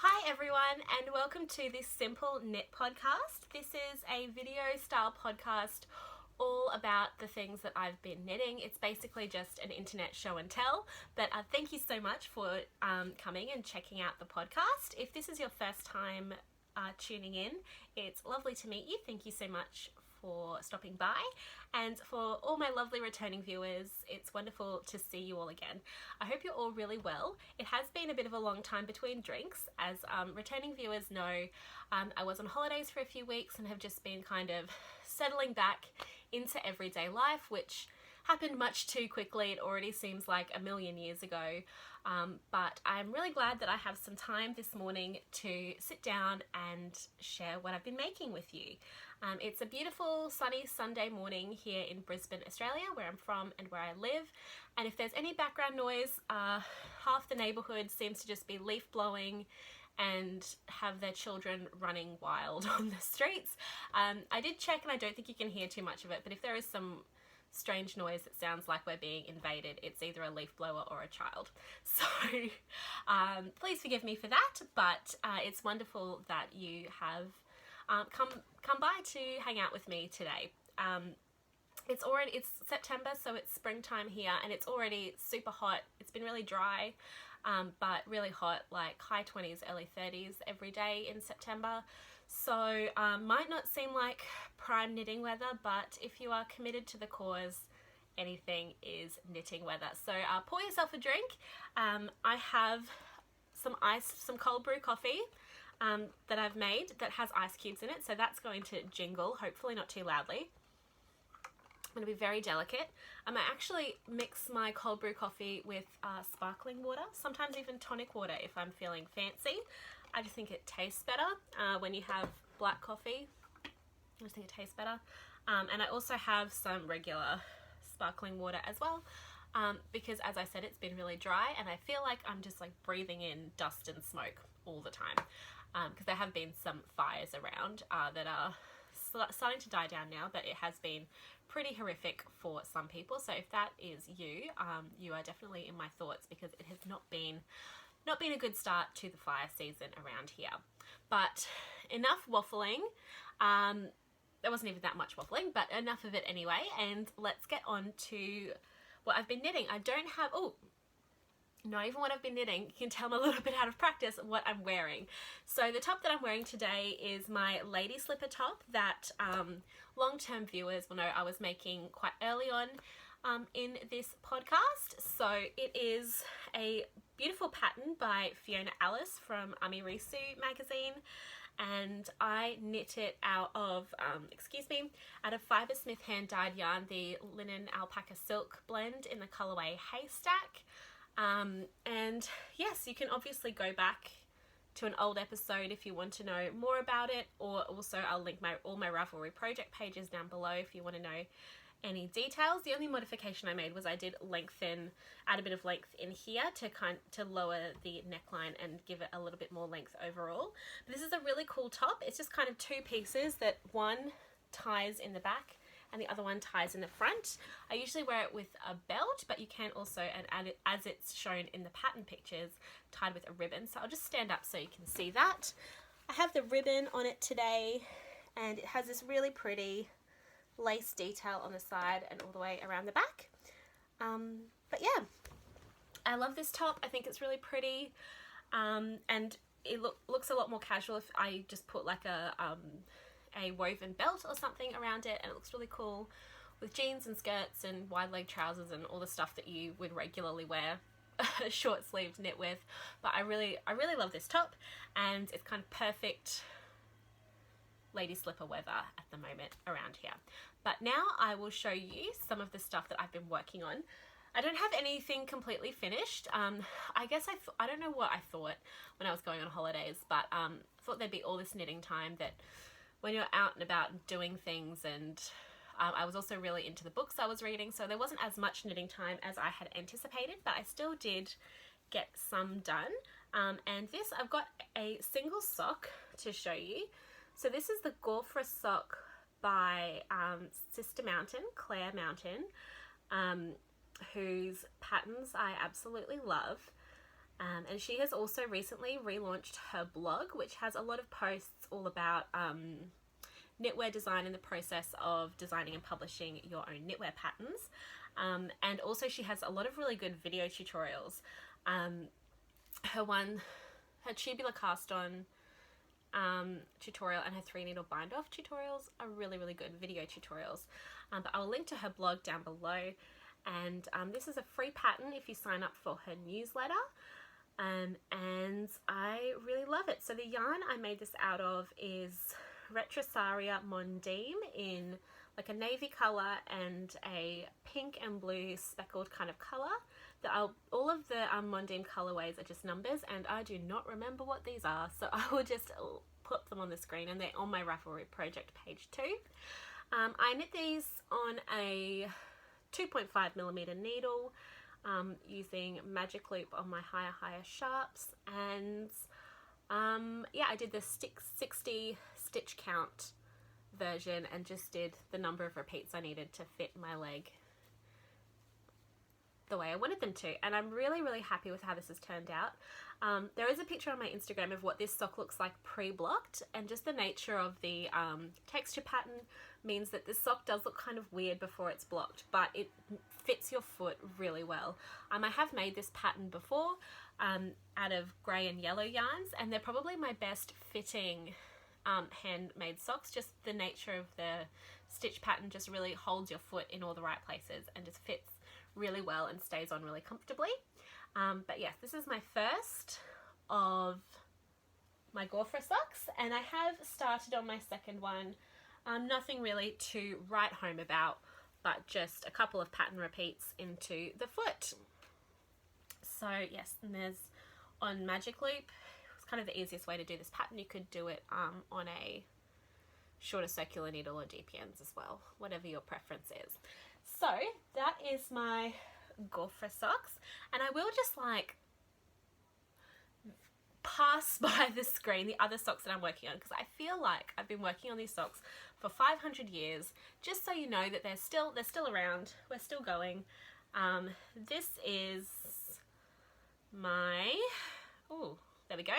Hi everyone, and welcome to this simple knit podcast. This is a video style podcast all about the things that I've been knitting. It's basically just an internet show and tell, but thank you so much for coming and checking out the podcast. If this is your first time tuning in, it's lovely to meet you. Thank you so much for stopping by, and for all my lovely returning viewers, it's wonderful to see you all again. I hope you're all really well. It has been a bit of a long time between drinks, as returning viewers know. I was on holidays for a few weeks and have just been kind of settling back into everyday life, which happened much too quickly. It already seems like a million years ago, but I'm really glad that I have some time this morning to sit down and share what I've been making with you. It's a beautiful sunny Sunday morning here in Brisbane, Australia, where I'm from and where I live, and if there's any background noise, half the neighbourhood seems to just be leaf blowing and have their children running wild on the streets. I did check and I don't think you can hear too much of it, but if there is some strange noise that sounds like we're being invaded, it's either a leaf blower or a child. So please forgive me for that, but it's wonderful that you have come by to hang out with me today. It's September, so it's springtime here, and it's already super hot. It's been really dry, but really hot, like high 20s, early 30s every day in September. So might not seem like prime knitting weather, but if you are committed to the cause, anything is knitting weather. So pour yourself a drink. I have some cold brew coffee that I've made that has ice cubes in it, so that's going to jingle, hopefully not too loudly. I'm going to be very delicate. I actually mix my cold brew coffee with sparkling water, sometimes even tonic water if I'm feeling fancy. I just think it tastes better when you have black coffee. I just think it tastes better. And I also have some regular sparkling water as well, because as I said, it's been really dry and I feel like I'm just like breathing in dust and smoke all the time, because there have been some fires around that are starting to die down now, but it has been pretty horrific for some people. So if that is you, you are definitely in my thoughts, because it has not been a good start to the fire season around here. But enough waffling. There wasn't even that much waffling, but enough of it anyway, and let's get on to what I've been knitting. I don't have, not even what I've been knitting. You can tell I'm a little bit out of practice what I'm wearing. So the top that I'm wearing today is my lady slipper top that long-term viewers will know I was making quite early on in this podcast. So it is a beautiful pattern by Fiona Alice from Amirisu magazine, and I knit it out of Fibersmith hand-dyed yarn, the linen alpaca silk blend in the colourway Haystack. And yes, you can obviously go back to an old episode if you want to know more about it, or also I'll link all my Ravelry project pages down below if you want to know any details. The only modification I made was I did add a bit of length in here to lower the neckline and give it a little bit more length overall. But this is a really cool top. It's just kind of two pieces that one ties in the back and the other one ties in the front. I usually wear it with a belt, but you can also, and add it as it's shown in the pattern pictures, tied with a ribbon. So I'll just stand up so you can see that. I have the ribbon on it today, and it has this really pretty lace detail on the side and all the way around the back. But yeah, I love this top. I think it's really pretty, and it looks a lot more casual if I just put like a woven belt or something around it, and it looks really cool with jeans and skirts and wide leg trousers and all the stuff that you would regularly wear a short sleeved knit with. But I really love this top, and it's kind of perfect lady slipper weather at the moment around here. But now I will show you some of the stuff that I've been working on. I don't have anything completely finished. I guess I don't know what I thought when I was going on holidays, but I thought there'd be all this knitting time that when you're out and about doing things, and I was also really into the books I was reading, so there wasn't as much knitting time as I had anticipated, but I still did get some done. And this, I've got a single sock to show you. So this is the Gorfra sock by Sister Mountain, Claire Mountain, whose patterns I absolutely love. And she has also recently relaunched her blog, which has a lot of posts all about knitwear design and the process of designing and publishing your own knitwear patterns. And also she has a lot of really good video tutorials. Her tubular cast on tutorial and her 3-needle bind off tutorials are really, really good video tutorials. But I'll link to her blog down below. And this is a free pattern if you sign up for her newsletter. And I really love it. So the yarn I made this out of is Retrosaria Mondeem in like a navy colour and a pink and blue speckled kind of colour. All of the Mondeem colourways are just numbers, and I do not remember what these are, so I will just put them on the screen, and they're on my Ravelry project page too. I knit these on a 2.5mm needle, using magic loop on my higher sharps, and yeah, I did the 60 stitch count version and just did the number of repeats I needed to fit my leg the way I wanted them to, and I'm really, really happy with how this has turned out. There is a picture on my Instagram of what this sock looks like pre-blocked, and just the nature of the texture pattern means that this sock does look kind of weird before it's blocked, but it fits your foot really well. I have made this pattern before out of grey and yellow yarns, and they're probably my best fitting handmade socks. Just the nature of the stitch pattern just really holds your foot in all the right places and just fits really well and stays on really comfortably. But yes, this is my first of my Gauffra socks, and I have started on my second one. Nothing really to write home about, but just a couple of pattern repeats into the foot. So yes, and there's on magic loop. It's kind of the easiest way to do this pattern. You could do it on a shorter circular needle or DPNs as well, whatever your preference is. So that is my Gauffra socks, and I will just like pass by the screen the other socks that I'm working on, because I feel like I've been working on these socks for 500 years, just so you know that they're still around, we're still going. This is my, oh, there we go.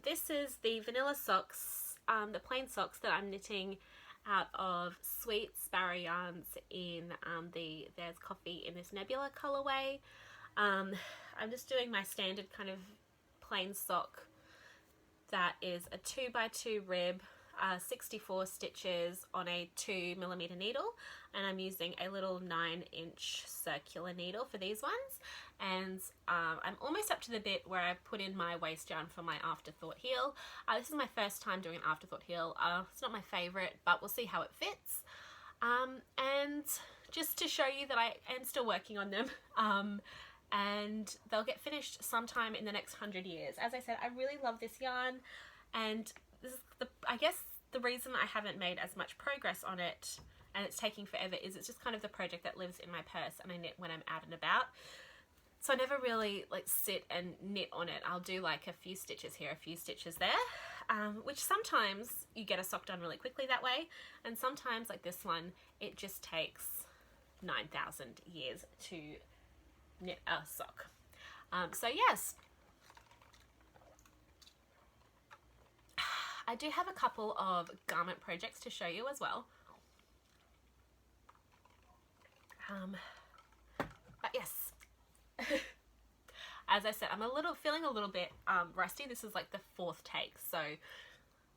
This is the vanilla socks, the plain socks that I'm knitting out of Sweet Sparrow yarns in There's Coffee in this Nebula colorway. I'm just doing my standard kind of plain sock that is a 2x2 rib, 64 stitches on a 2mm needle, and I'm using a little 9-inch circular needle for these ones. And I'm almost up to the bit where I've put in my waist yarn for my afterthought heel. This is my first time doing an afterthought heel. It's not my favourite, but we'll see how it fits. And just to show you that I am still working on them, and they'll get finished sometime in the next 100 years. As I said, I really love this yarn, and this is I guess the reason I haven't made as much progress on it and it's taking forever is it's just kind of the project that lives in my purse, and I knit when I'm out and about. So I never really like sit and knit on it. I'll do like a few stitches here, a few stitches there, which sometimes you get a sock done really quickly that way, and sometimes like this one, it just takes 9,000 years to knit a sock. So yes, I do have a couple of garment projects to show you as well. But yes, as I said, I'm feeling a little bit rusty. This is like the 4th take, so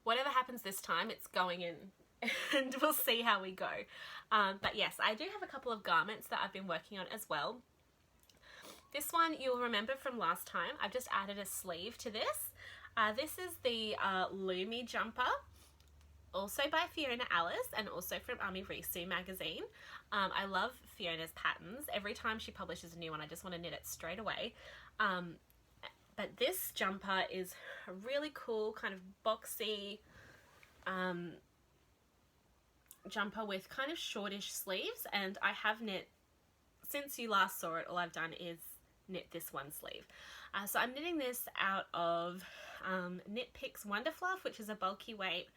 whatever happens this time, it's going in and we'll see how we go. But yes, I do have a couple of garments that I've been working on as well. This one you'll remember from last time. I've just added a sleeve to this. This is the Lummi Jumper, also by Fiona Alice and also from Ami Risu magazine. I love Fiona's patterns. Every time she publishes a new one, I just want to knit it straight away. But this jumper is a really cool kind of boxy jumper with kind of shortish sleeves, and I have knit, since you last saw it, all I've done is knit this one sleeve. So I'm knitting this out of Knit Picks Wonder Fluff, which is a bulky weight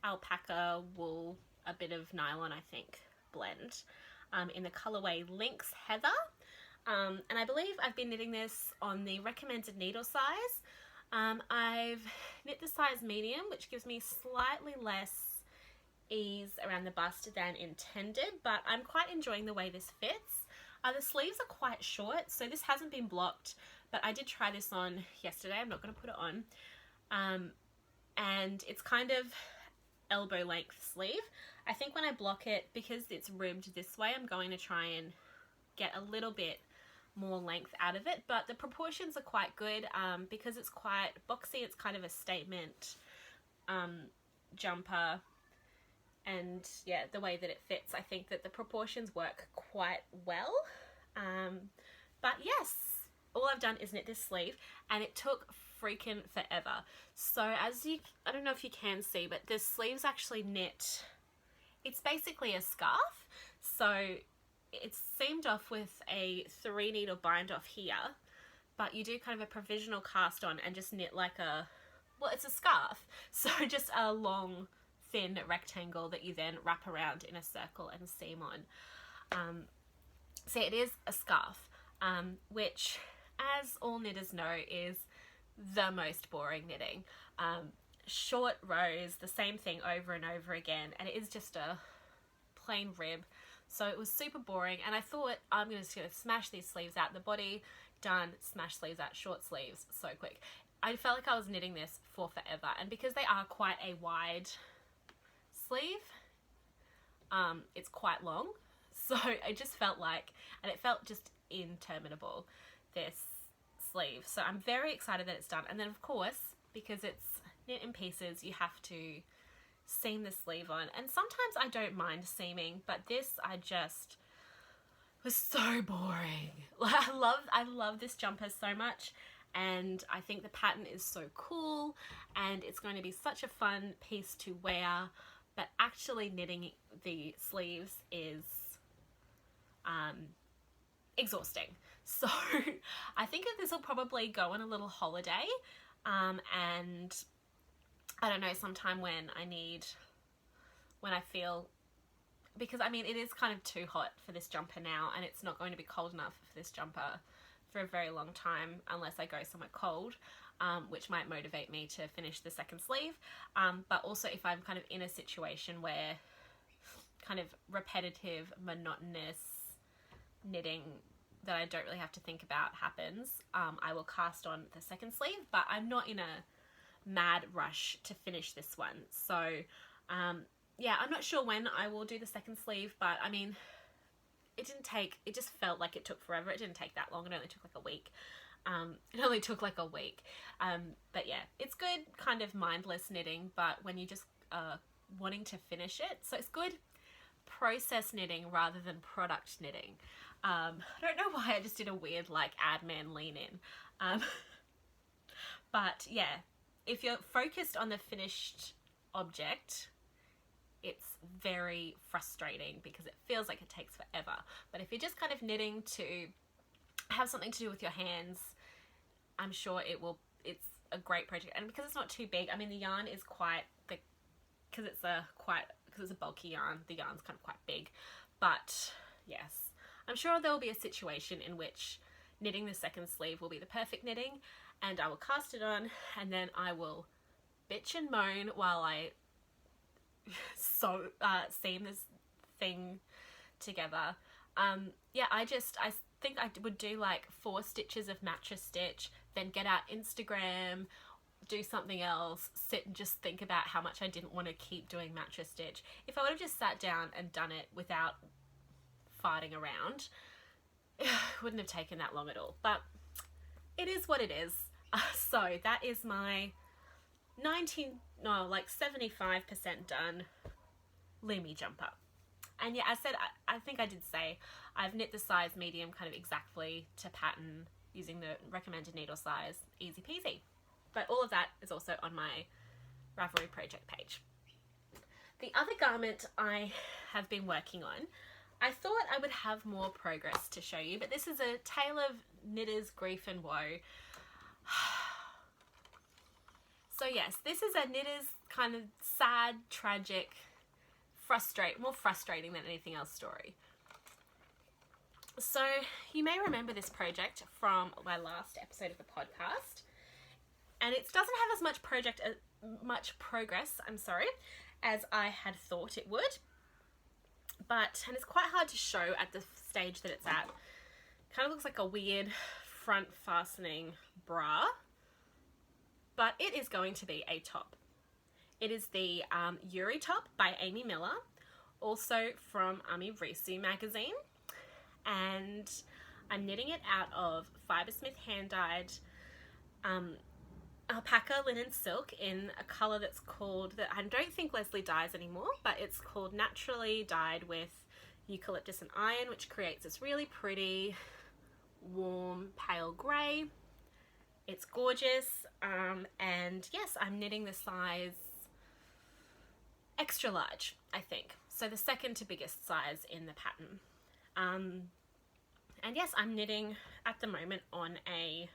alpaca wool, a bit of nylon I think blend, in the colorway Lynx Heather. And I believe I've been knitting this on the recommended needle size. I've knit the size medium, which gives me slightly less ease around the bust than intended, but I'm quite enjoying the way this fits. The sleeves are quite short, so this hasn't been blocked, but I did try this on yesterday. I'm not going to put it on. And it's kind of elbow length sleeve. I think when I block it, because it's ribbed this way, I'm going to try and get a little bit more length out of it, but the proportions are quite good because it's quite boxy. It's kind of a statement jumper, and yeah, the way that it fits, I think that the proportions work quite well. But yes, all I've done is knit this sleeve, and it took freaking forever. So as you, I don't know if you can see, but the sleeves actually knit, it's basically a scarf. So it's seamed off with a 3 needle bind off here, but you do kind of a provisional cast on and just knit like a, well, it's a scarf. So just a long, thin rectangle that you then wrap around in a circle and seam on. So it is a scarf, which, as all knitters know, is the most boring knitting. Short rows, the same thing over and over again, and it is just a plain rib. So it was super boring, and I thought I'm just going to smash these sleeves out. The body done, smash sleeves out, short sleeves, so quick. I felt like I was knitting this for forever, and because they are quite a wide sleeve, it's quite long, so I just felt like, and it felt just interminable, this sleeve. So I'm very excited that it's done. And then of course, because it's knit in pieces, you have to seam the sleeve on, and sometimes I don't mind seaming, but this I just was so boring. I love this jumper so much, and I think the pattern is so cool, and it's going to be such a fun piece to wear, but actually knitting the sleeves is exhausting. So I think that this will probably go on a little holiday, and I don't know, sometime when I feel, because I mean it is kind of too hot for this jumper now, and it's not going to be cold enough for this jumper for a very long time unless I go somewhere cold, which might motivate me to finish the second sleeve. But also if I'm kind of in a situation where kind of repetitive, monotonous knitting that I don't really have to think about happens, I will cast on the second sleeve, but I'm not in a mad rush to finish this one. So yeah, I'm not sure when I will do the second sleeve, but I mean, it just felt like it took forever. It didn't take that long. It only took like a week. But yeah, it's good kind of mindless knitting, but when you just wanting to finish it, so it's good process knitting rather than product knitting. I don't know why I just did a weird like ad man lean in, but yeah, if you're focused on the finished object, it's very frustrating because it feels like it takes forever. But if you're just kind of knitting to have something to do with your hands, I'm sure it's a great project. And because it's not too big, I mean the yarn is quite thick, because it's a bulky yarn, the yarn's kind of quite big. But yes, I'm sure there will be a situation in which knitting the second sleeve will be the perfect knitting, and I will cast it on, and then I will bitch and moan while I seam this thing together. Yeah, I think I would do like 4 stitches of mattress stitch, then get out Instagram, do something else, sit and just think about how much I didn't want to keep doing mattress stitch. If I would have just sat down and done it without farting around, it wouldn't have taken that long at all. But it is what it is. So that is my 75% done Lummi jumper. And yeah, I think I did say I've knit the size medium kind of exactly to pattern using the recommended needle size, easy peasy. But all of that is also on my Ravelry project page. The other garment I have been working on, I thought I would have more progress to show you, but this is a tale of knitter's grief and woe. So yes, this is a knitter's kind of sad, tragic, more frustrating than anything else story. So you may remember this project from my last episode of the podcast, and it doesn't have as much progress, as I had thought it would. And it's quite hard to show at the stage that it's at. Kind of looks like a weird front fastening bra, but it is going to be a top. It is the URI Tub by Amy Miller, also from Ami Risu magazine, and I'm knitting it out of Fibersmith hand-dyed alpaca linen silk in a colour that's called, that I don't think Leslie dyes anymore, but it's called Naturally Dyed with Eucalyptus and Iron, which creates this really pretty warm pale grey. It's gorgeous, and yes, I'm knitting the size extra large, I think, so the second to biggest size in the pattern. And yes, I'm knitting at the moment on a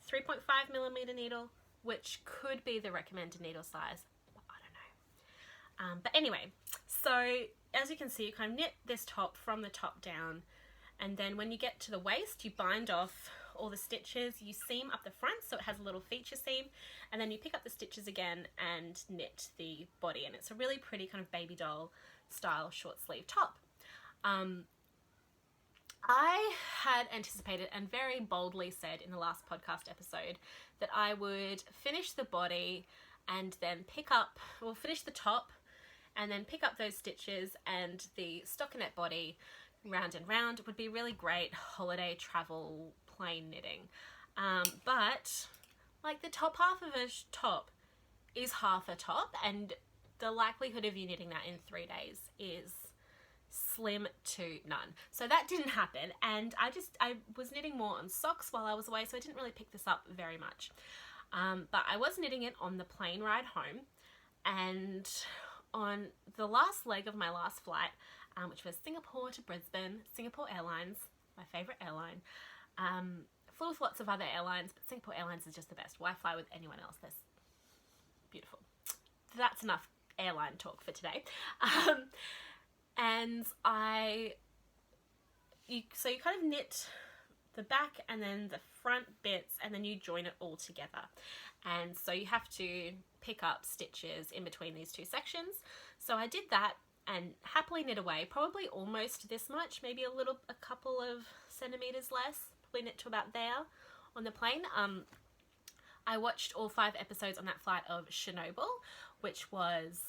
3.5mm needle, which could be the recommended needle size, but I don't know. But anyway, so as you can see, you kind of knit this top from the top down, and then when you get to the waist, you bind off all the stitches, you seam up the front so it has a little feature seam, and then you pick up the stitches again and knit the body, and it's a really pretty kind of baby doll style short sleeve top. I had anticipated and very boldly said in the last podcast episode that I would finish the body and then finish the top and then pick up those stitches, and the stockinette body round and round. It would be really great holiday travel plain knitting. But like the top half of a top is half a top, and the likelihood of you knitting that in 3 days is slim to none. So that didn't happen, and I was knitting more on socks while I was away, so I didn't really pick this up very much. But I was knitting it on the plane ride home, and on the last leg of my last flight, which was Singapore to Brisbane, Singapore Airlines, my favourite airline. Flew with lots of other airlines, but Singapore Airlines is just the best. Why fly with anyone else? That's beautiful. That's enough airline talk for today. And you kind of knit the back and then the front bits, and then you join it all together. And so you have to pick up stitches in between these two sections. So I did that and happily knit away, probably almost this much, maybe a couple of centimeters less, probably knit to about there on the plane. I watched all 5 episodes on that flight of Chernobyl, which was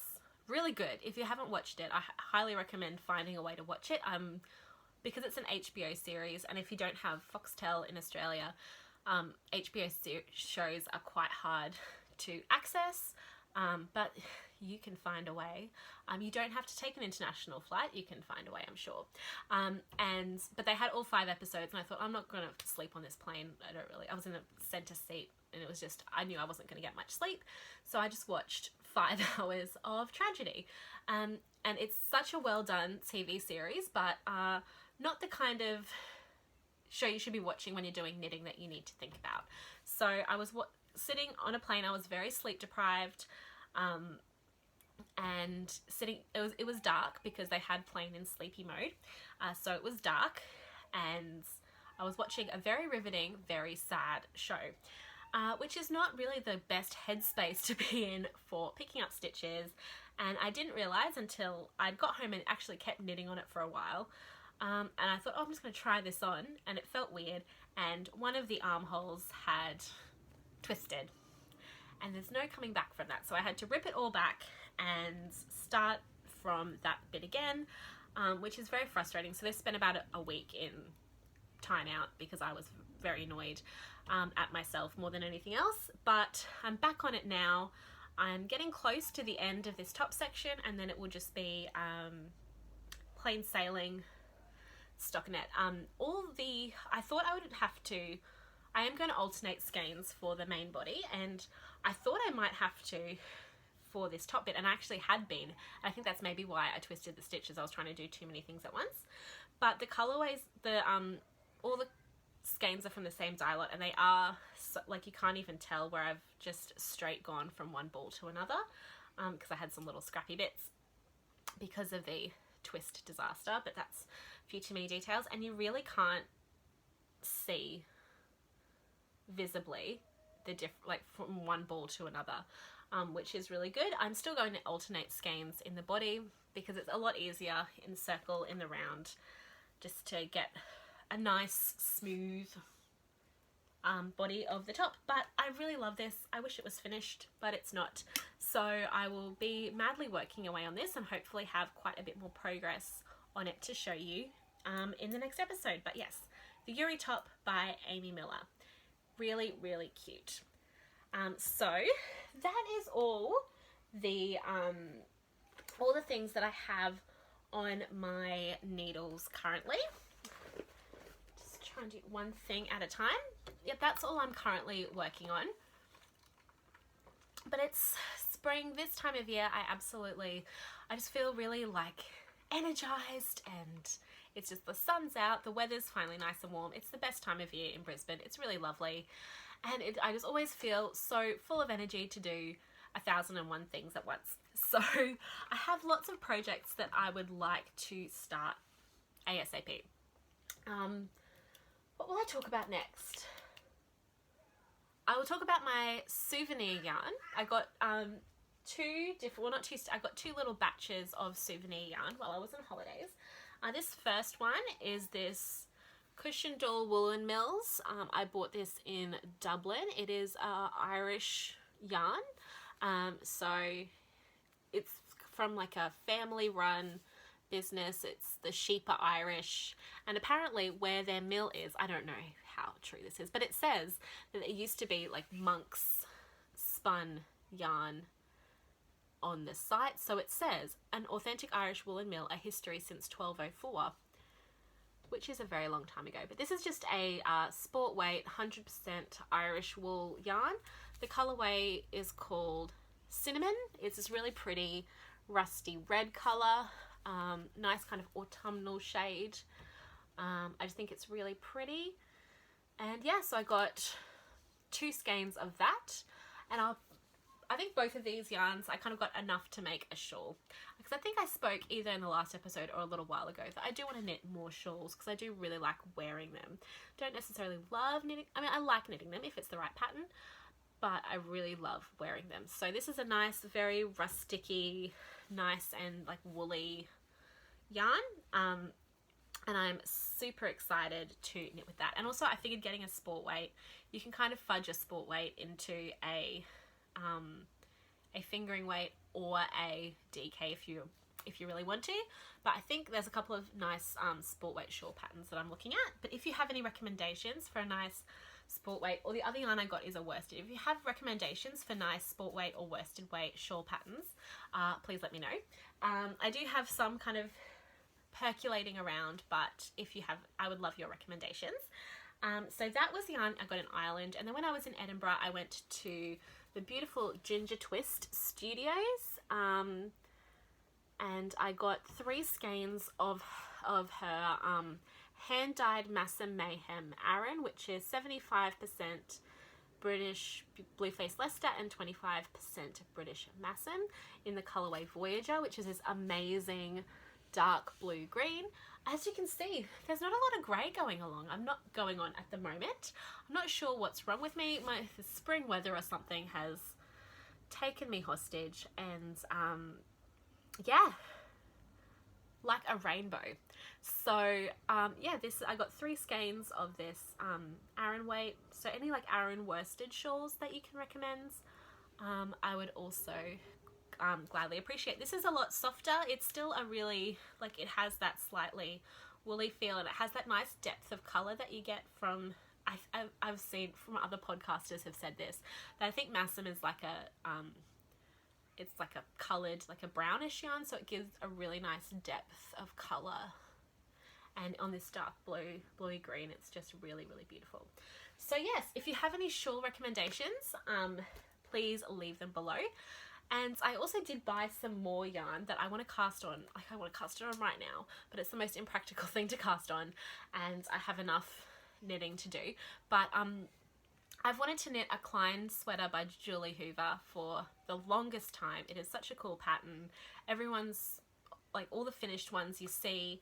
really good. If you haven't watched it, I highly recommend finding a way to watch it, because it's an HBO series, and if you don't have Foxtel in Australia, HBO shows are quite hard to access, but you can find a way. You don't have to take an international flight, you can find a way, I'm sure. But they had all 5 episodes, and I thought, I'm not going to sleep on this plane. I was in the centre seat, and it was just, I knew I wasn't going to get much sleep, so I just watched 5 hours of tragedy. And it's such a well done TV series, but not the kind of show you should be watching when you're doing knitting that you need to think about. So I was sitting on a plane, I was very sleep deprived, and it was dark because they had plane in sleepy mode, so it was dark, and I was watching a very riveting, very sad show, which is not really the best headspace to be in for picking up stitches, and I didn't realise until I got home and actually kept knitting on it for a while, and I thought, oh, I'm just going to try this on, and it felt weird, and one of the armholes had twisted, and there's no coming back from that, so I had to rip it all back and start from that bit again, which is very frustrating. So they spent about a week in timeout because I was very annoyed at myself more than anything else, but I'm back on it now. I'm getting close to the end of this top section, and then it will just be plain sailing stockinette. I thought I would have to, I am going to alternate skeins for the main body, and I thought I might have to for this top bit, and I actually had been. I think that's maybe why I twisted the stitches. I was trying to do too many things at once. But the colorways, all the skeins are from the same dye lot, and they are like, you can't even tell where I've just straight gone from one ball to another, because I had some little scrappy bits because of the twist disaster, but that's future me details. And you really can't see visibly the like from one ball to another, which is really good. I'm still going to alternate skeins in the body because it's a lot easier in circle, in the round, just to get a nice smooth body of the top. But I really love this. I wish it was finished, but it's not. So I will be madly working away on this and hopefully have quite a bit more progress on it to show you in the next episode. But yes, the URI Top by Amy Miller. Really, really cute. So that is all the things that I have on my needles currently. Just trying to do one thing at a time. Yep, that's all I'm currently working on. But it's spring this time of year. I just feel really like energized, and it's just the sun's out, the weather's finally nice and warm. It's the best time of year in Brisbane. It's really lovely, and I just always feel so full of energy to do 1,001 things at once. So I have lots of projects that I would like to start ASAP. What will I talk about next? I will talk about my souvenir yarn. I got I got 2 little batches of souvenir yarn while I was on holidays. This first one is this Cushendall Woolen Mills. I bought this in Dublin. It is Irish yarn. So it's from like a family run business. It's the sheep are Irish, and apparently where their mill is, I don't know how true this is, but it says that it used to be like monks spun yarn on the site. So it says an authentic Irish woolen mill, a history since 1204, which is a very long time ago. But this is just a sport weight 100% Irish wool yarn. The colorway is called Cinnamon. It's this really pretty rusty red color, nice kind of autumnal shade. I just think it's really pretty. And yeah, so I got 2 skeins of that, and I think both of these yarns, I kind of got enough to make a shawl, because I think I spoke either in the last episode or a little while ago that I do want to knit more shawls, because I do really like wearing them. Don't necessarily love knitting. I mean, I like knitting them if it's the right pattern, but I really love wearing them. So this is a nice, very rusticy, nice and like woolly yarn. And I'm super excited to knit with that. And also I figured getting a sport weight, you can kind of fudge a sport weight into a fingering weight or a DK if you really want to. But I think there's a couple of nice sport weight shawl patterns that I'm looking at. But if you have any recommendations for a nice sport weight, or the other yarn I got is a worsted. If you have recommendations for nice sport weight or worsted weight shawl patterns, please let me know. I do have some kind of percolating around, but if you have, I would love your recommendations. So that was the yarn I got in Ireland, and then when I was in Edinburgh I went to the beautiful Ginger Twist Studios, and I got 3 skeins of her hand-dyed Massam Mayhem Aran, which is 75% British Blueface Leicester and 25% British Massam, in the colourway Voyager, which is this amazing dark blue green. As you can see, there's not a lot of grey going on at the moment. I'm not sure what's wrong with me. The spring weather or something has taken me hostage, and yeah, like a rainbow. So yeah, I got 3 skeins of this Aran weight. So any like Aran worsted shawls that you can recommend, I would also gladly appreciate. This is a lot softer. It's still a really, like, it has that slightly woolly feel, and it has that nice depth of colour that you get from, I've seen from other podcasters have said this, that I think Massam is like a it's like a coloured, like a brownish yarn, so it gives a really nice depth of colour, and on this dark bluey green, it's just really, really beautiful. So yes, if you have any shawl recommendations, please leave them below. And I also did buy some more yarn that I want to cast on. Like, I want to cast it on right now, but it's the most impractical thing to cast on, and I have enough knitting to do. But I've wanted to knit a Klein sweater by Julie Hoover for the longest time. It is such a cool pattern. Everyone's like all the finished ones you see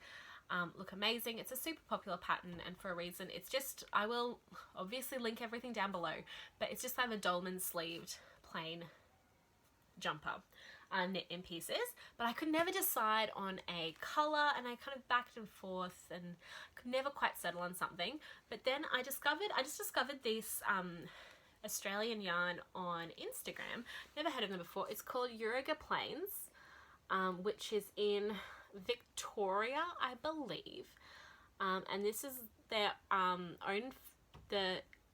look amazing. It's a super popular pattern, and for a reason. It's just, I will obviously link everything down below, but it's just kind of a dolman sleeved plain jumper knit in pieces. But I could never decide on a colour, and I kind of backed and forth and could never quite settle on something. But then I just discovered this Australian yarn on Instagram. Never heard of them before. It's called Eureka Plains, which is in Victoria, I believe, and this is their own,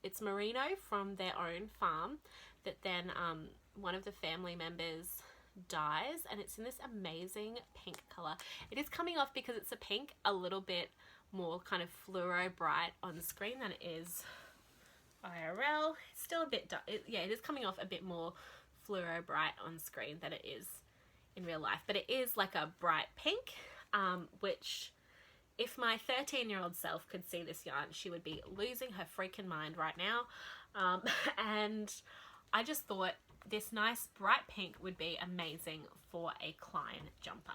it's merino from their own farm that then one of the family members dyes, and it's in this amazing pink color. It is coming off, because it's a pink, a little bit more kind of fluoro bright on screen than it is IRL. It's still a bit yeah, it is coming off a bit more fluoro bright on screen than it is in real life, but it is like a bright pink, which if my 13-year-old self could see this yarn, she would be losing her freaking mind right now. And I just thought this nice bright pink would be amazing for a Klein jumper.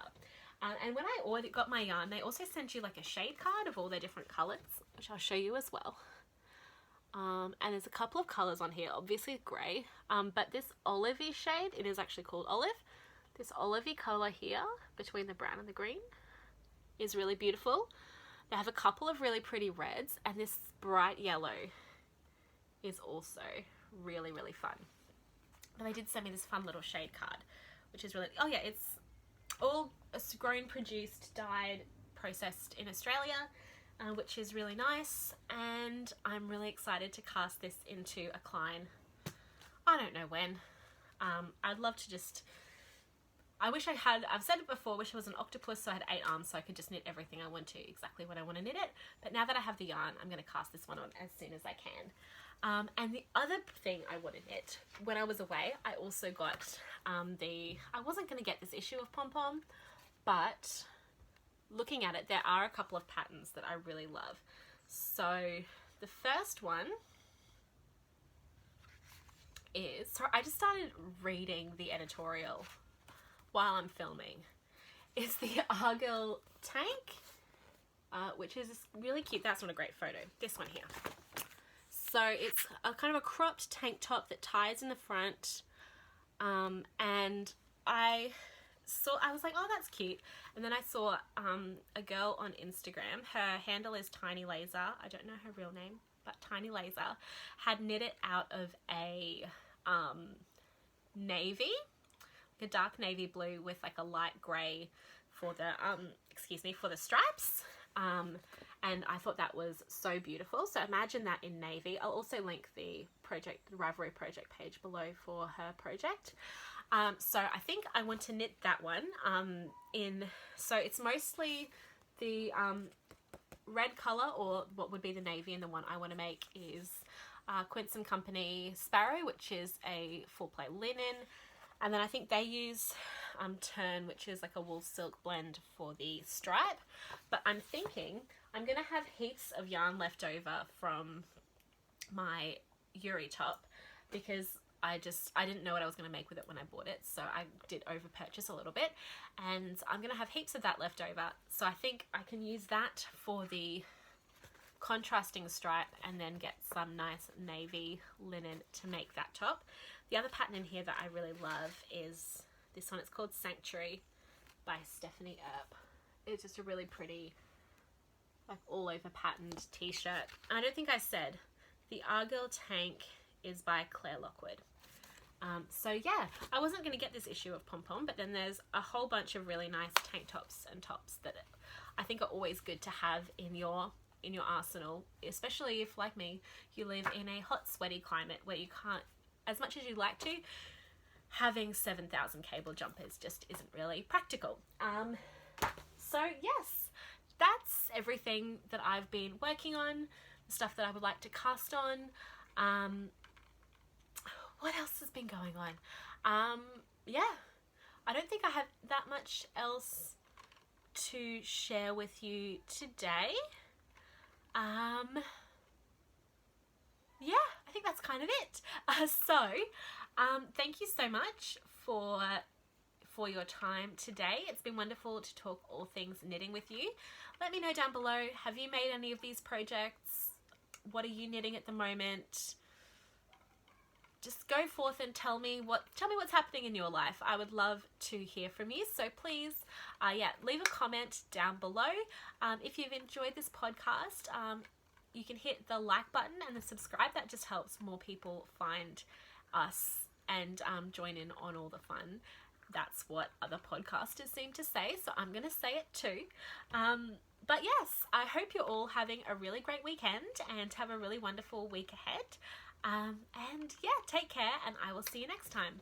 And when I got my yarn, they also sent you like a shade card of all their different colors, which I'll show you as well. And there's a couple of colors on here, obviously grey, but this olivey shade, it is actually called olive. This olivey colour here between the brown and the green is really beautiful. They have a couple of really pretty reds, and this bright yellow is also really, really fun. But they did send me this fun little shade card, which is really, oh yeah, it's all grown, produced, dyed, processed in Australia, which is really nice, and I'm really excited to cast this into a Klein. I don't know when. I'd love to just, I wish I had, I've said it before, wish I was an octopus so I had 8 arms so I could just knit everything I want to exactly when I want to knit it. But now that I have the yarn, I'm going to cast this one on as soon as I can. And the other thing I want to knit, when I was away, I also got I wasn't going to get this issue of Pom Pom, but looking at it, there are a couple of patterns that I really love. So the first one is, so I just started reading the editorial while I'm filming. It's the Argyle tank, which is really cute. That's not a great photo. This one here. So it's a kind of a cropped tank top that ties in the front, and I was like, oh, that's cute. And then I saw a girl on Instagram. Her handle is Tiny Laser. I don't know her real name, but Tiny Laser had knit it out of a navy, like a dark navy blue with like a light grey for the for the stripes. And I thought that was so beautiful. So imagine that in navy. I'll also link the Ravelry project page below for her project. So I think I want to knit that one so it's mostly the red colour, or what would be the navy, and the one I want to make is Quince & Company Sparrow, which is a full play linen. And then I think they use Turn, which is like a wool silk blend for the stripe. But I'm thinking I'm going to have heaps of yarn left over from my URI Tub, because I didn't know what I was going to make with it when I bought it, so I did over purchase a little bit, and I'm going to have heaps of that left over. So I think I can use that for the contrasting stripe and then get some nice navy linen to make that top. The other pattern in here that I really love is this one. It's called Sanctuary by Stephanie Earp. It's just a really pretty, like, all over patterned t-shirt. I don't think I said the Argyle tank is by Claire Lockwood. So yeah, I wasn't going to get this issue of Pom Pom, but then there's a whole bunch of really nice tank tops and tops that I think are always good to have in your arsenal, especially if, like me, you live in a hot, sweaty climate where you can't, as much as you'd like to, having 7,000 cable jumpers just isn't really practical. So yes, that's everything that I've been working on, the stuff that I would like to cast on. What else has been going on? Yeah, I don't think I have that much else to share with you today. Yeah, I think that's kind of it. Thank you so much for for your time today. It's been wonderful to talk all things knitting with you. Let me know down below, have you made any of these projects? What are you knitting at the moment? Just go forth and tell me what's happening in your life. I would love to hear from you. So please, leave a comment down below. If you've enjoyed this podcast, you can hit the like button and the subscribe. That just helps more people find us and join in on all the fun. That's what other podcasters seem to say, so I'm going to say it too. But yes, I hope you're all having a really great weekend and have a really wonderful week ahead. And yeah, take care, and I will see you next time.